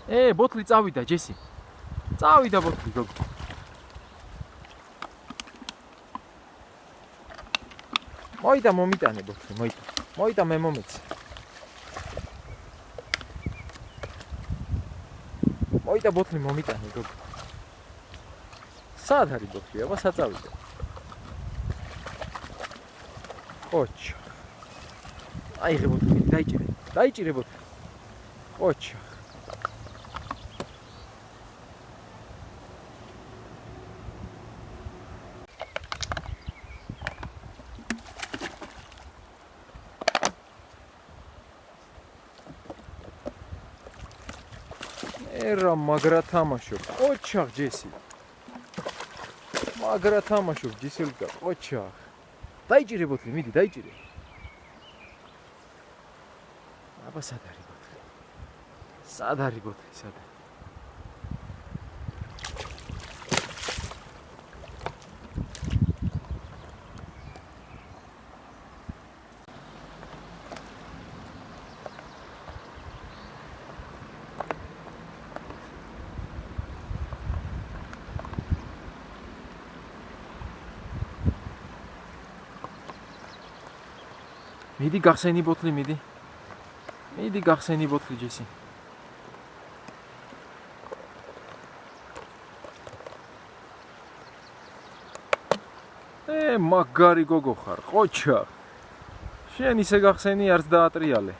ბოთლი წავიდა, ჯესი. წავიდა ბოთლი, გოგო. მოიდა მომიტანე ბოთლი, მოიდა. მოიდა მე მომეცი. მოიდა ბოთლი მომიტანე, გოგო. სად არის ბოთლი? აბა საწავიდა. ოჩა. აიღე ბოთლი, დაიჭირე. დაიჭირე ბოთლი. ოჩა. ერა მაგრა თამაშობ. ოჩახ ჯესი. მაგრა თამაშობ ჯისელკა. ოჩახ. დაიჭირე ბოთლი, მიდი, დაიჭირე. აბა სად არის ბოთლი? სად არის ბოთლი, სად? მიდი გახსენი ბოთლი, მიდი. მიდი გახსენი ბოთლი ჯესი. მაგარი გოგო ხარ, ყოჩა. შენ ისე გახსენი არც დაატრიალე.